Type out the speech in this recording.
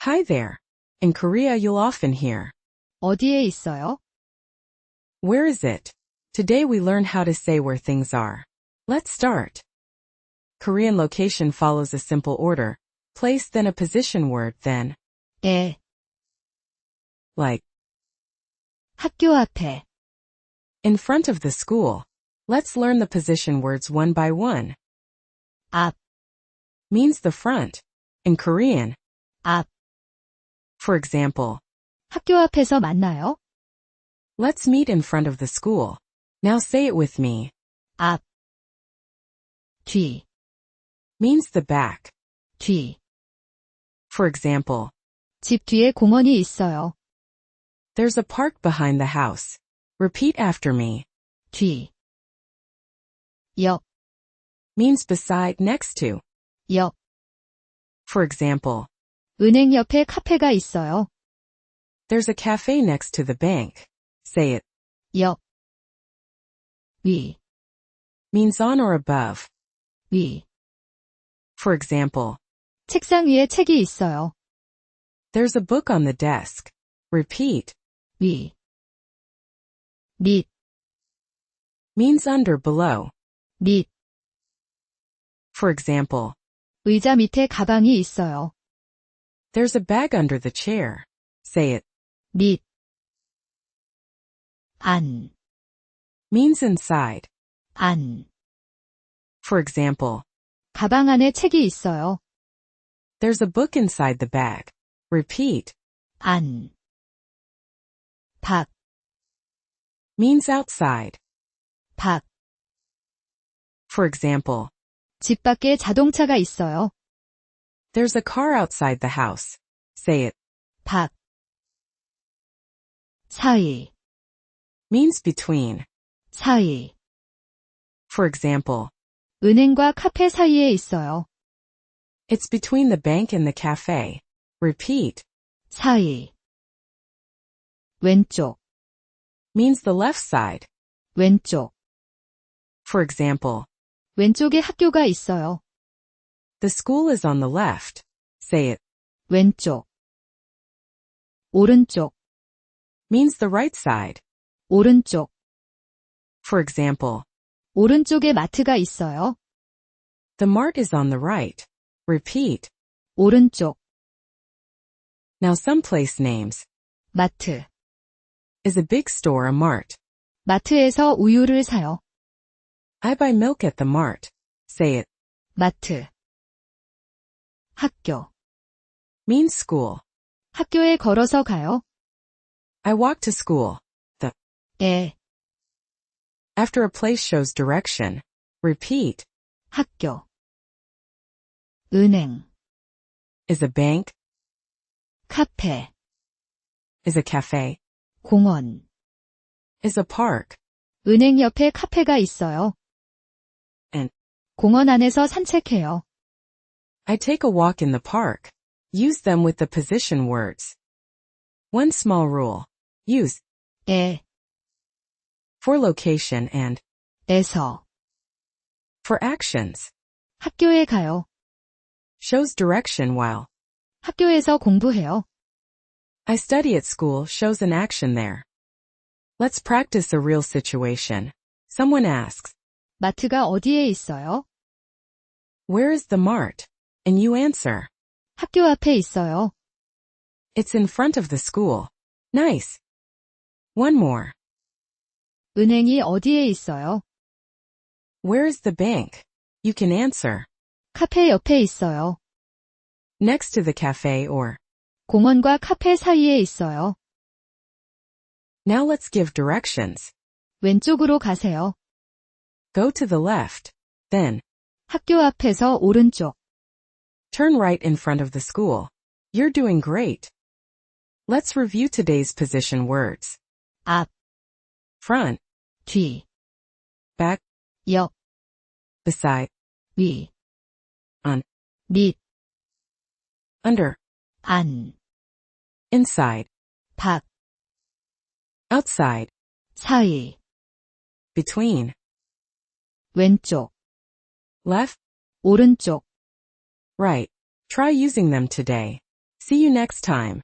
Hi there. In Korea you'll often hear, 어디에 있어요? where is it? Today we learn how to say where things are. Let's start. Korean location follows a simple order. Place then a position word then, 에, like, 학교 앞에, in front of the school. Let's learn the position words one by one. 앞, Means the front. In Korean, 앞, for example, 학교 앞에서 만나요? let's meet in front of the school. Now say it with me. 앞, 뒤, Means the back. 뒤. For example, 집 뒤에 공원이 있어요. there's a park behind the house. Repeat after me. 뒤. 옆, Means beside, next to. 옆. For example, 은행 옆에 카페가 있어요. there's a cafe next to the bank. Say it. 옆. 위, Means on or above. 위. For example, 책상 위에 책이 있어요. there's a book on the desk. Repeat. 위. 밑, Means under, below. 밑. For example, 의자 밑에 가방이 있어요. there's a bag under the chair. Say it. 밑. 안, Means inside. 안. For example, 가방 안에 책이 있어요. there's a book inside the bag. Repeat. 안. 밖, Means outside. 밖. For example, 집 밖에 자동차가 있어요. there's a car outside the house. Say it. 밖. 사이, Means between. 사이. For example, 은행과 카페 사이에 있어요. it's between the bank and the cafe. Repeat. 사이. 왼쪽, Means the left side. 왼쪽. For example, 왼쪽에 학교가 있어요. the school is on the left. Say it. 왼쪽. 오른쪽, Means the right side. 오른쪽. For example, 오른쪽에 마트가 있어요. the mart is on the right. Repeat. 오른쪽. Now some place names. 마트. Is a big store a mart? 마트에서 우유를 사요. I buy milk at the mart. Say it. 마트. 학교. Means school. 학교에 걸어서 가요. I walk to school. 에, After a place shows direction. Repeat. 학교. 은행. Is a bank. 카페. Is a cafe. 공원. Is a park. 은행 옆에 카페가 있어요. And 공원 안에서 산책해요. I take a walk in the park. Use them with the position words. One small rule. Use 에, for location and 에서. for actions. 학교에 가요. Shows direction while 학교에서 공부해요. I study at school shows an action there. Let's practice a real situation. Someone asks, 마트가 어디에 있어요? where is the mart? And you answer, 학교 앞에 있어요. it's in front of the school. Nice. One more. 은행이 어디에 있어요? Where is the bank? You can answer, 카페 옆에 있어요. next to the cafe or, 공원과 카페 사이에 있어요. now let's give directions. 왼쪽으로 가세요. Go to the left. Then, 학교 앞에서 오른쪽. turn right in front of the school. You're doing great. Let's review today's position words. 앞, Front, 뒤, back, 옆, beside, 위, on, 밑, under, 안, inside, 밖, outside, 사이, between, 왼쪽, left, 오른쪽. right. Try using them today. See you next time.